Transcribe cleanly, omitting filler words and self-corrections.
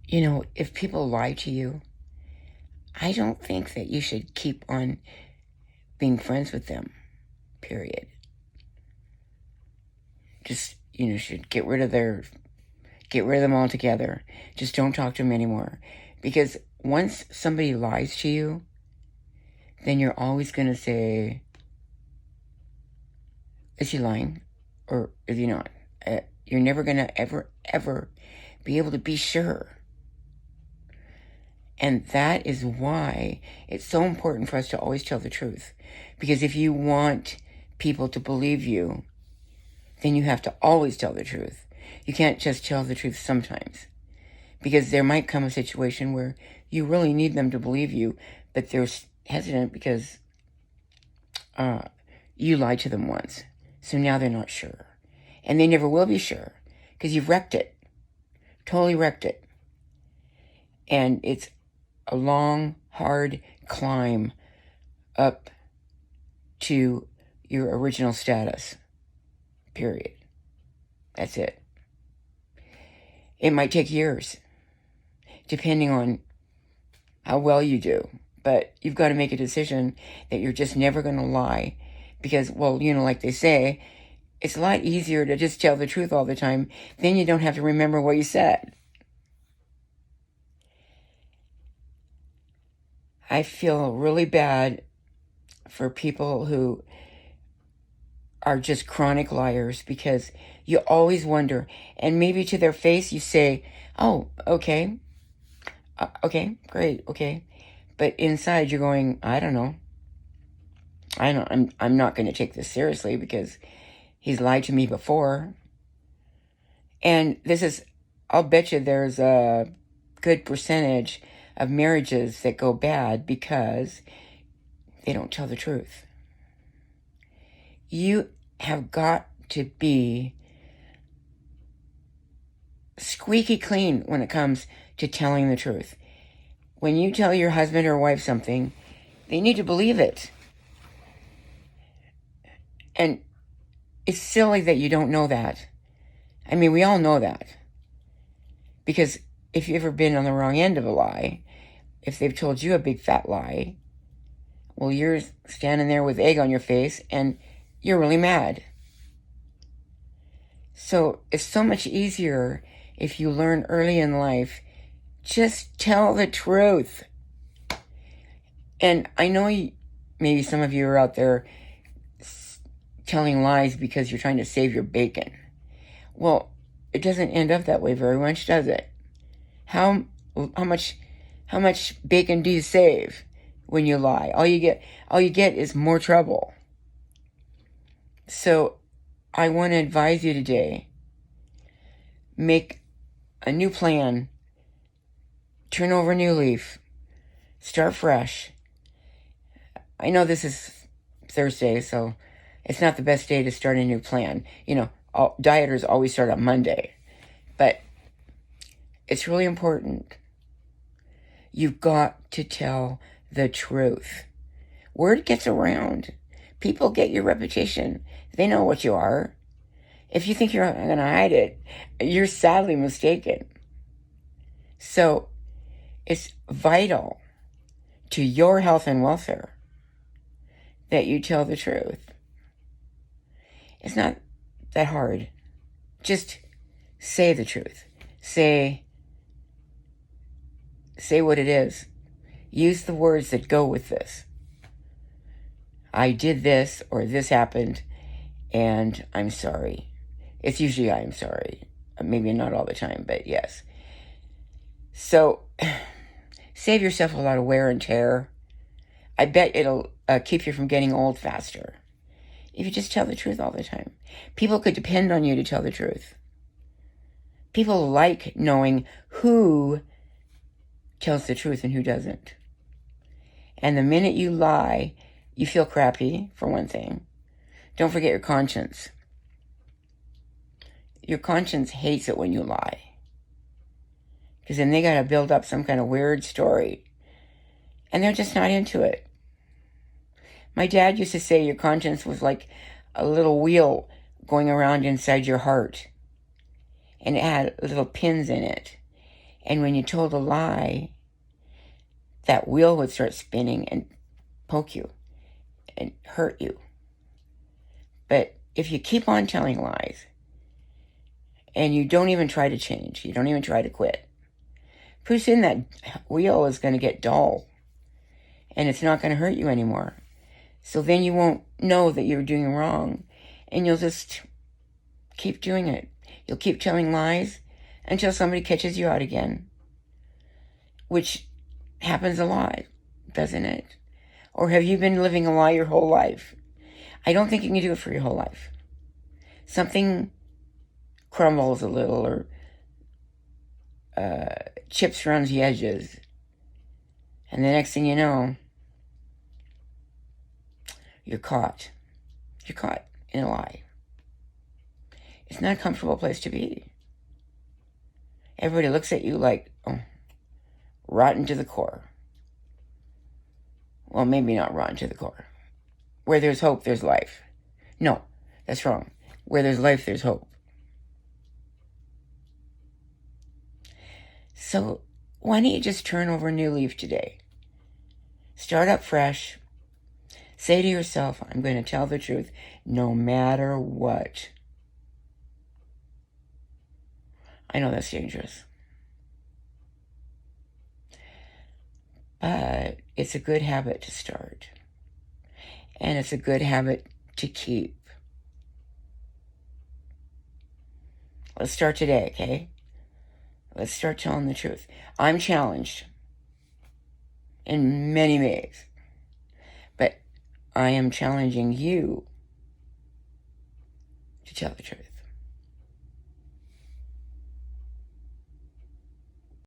if people lie to you, I don't think that you should keep on being friends with them, period. Just, should get rid of them altogether. Just don't talk to them anymore. Because once somebody lies to you, then you're always going to say, is he lying or is he not? You're never going to ever be able to be sure. And that is why it's so important for us to always tell the truth. Because if you want people to believe you, then you have to always tell the truth. You can't just tell the truth sometimes. Because there might come a situation where you really need them to believe you, but they're hesitant because you lied to them once. So now they're not sure. And they never will be sure because you've wrecked it. Totally wrecked it. And it's a long, hard climb up to your original status. Period. That's it. It might take years, depending on how well you do. But you've got to make a decision that you're just never going to lie. Because, like they say, it's a lot easier to just tell the truth all the time. Then you don't have to remember what you said. I feel really bad for people who are just chronic liars because you always wonder. And maybe to their face you say, oh, okay. Okay, great, okay. But inside you're going, I don't know. I'm not going to take this seriously because he's lied to me before. And I'll bet you there's a good percentage of marriages that go bad because they don't tell the truth. You have got to be squeaky clean when it comes to telling the truth. When you tell your husband or wife something, they need to believe it. And it's silly that you don't know that. I mean, we all know that. Because if you've ever been on the wrong end of a lie, if they've told you a big fat lie, well, you're standing there with egg on your face and you're really mad. So it's so much easier if you learn early in life, just tell the truth. And I know maybe some of you are out there telling lies because you're trying to save your bacon. Well, it doesn't end up that way very much, does it? How much bacon do you save when you lie? All you get is more trouble. So I want to advise you today, make a new plan, turn over a new leaf, start fresh. I know this is Thursday, so it's not the best day to start a new plan. Dieters always start on Monday. But it's really important. You've got to tell the truth. Word gets around. People get your reputation. They know what you are. If you think you're going to hide it, you're sadly mistaken. So it's vital to your health and welfare that you tell the truth. It's not that hard. Just say the truth. Say what it is. Use the words that go with this. I did this or this happened and I'm sorry. It's usually I'm sorry. Maybe not all the time, but yes. So save yourself a lot of wear and tear. I bet it'll keep you from getting old faster if you just tell the truth all the time. People could depend on you to tell the truth. People like knowing who tells the truth and who doesn't. And the minute you lie, you feel crappy, for one thing. Don't forget your conscience. Your conscience hates it when you lie. Because then they got to build up some kind of weird story. And they're just not into it. My dad used to say your conscience was like a little wheel going around inside your heart. And it had little pins in it. And when you told a lie, that wheel would start spinning and poke you and hurt you. But if you keep on telling lies and you don't even try to change, you don't even try to quit, pretty soon that wheel is going to get dull and it's not going to hurt you anymore. So then you won't know that you're doing wrong and you'll just keep doing it. You'll keep telling lies until somebody catches you out again, which happens a lot, doesn't it? Or have you been living a lie your whole life? I don't think you can do it for your whole life. Something crumbles a little or chips around the edges. And the next thing you know, you're caught. You're caught in a lie. It's not a comfortable place to be. Everybody looks at you like, oh, rotten to the core. Well, maybe not rotten to the core. Where there's hope, there's life. No, that's wrong. Where there's life, there's hope. So why don't you just turn over a new leaf today? Start up fresh. Say to yourself, I'm going to tell the truth no matter what. I know that's dangerous. But it's a good habit to start. And it's a good habit to keep. Let's start today, okay? Let's start telling the truth. I'm challenged in many ways. But I am challenging you to tell the truth.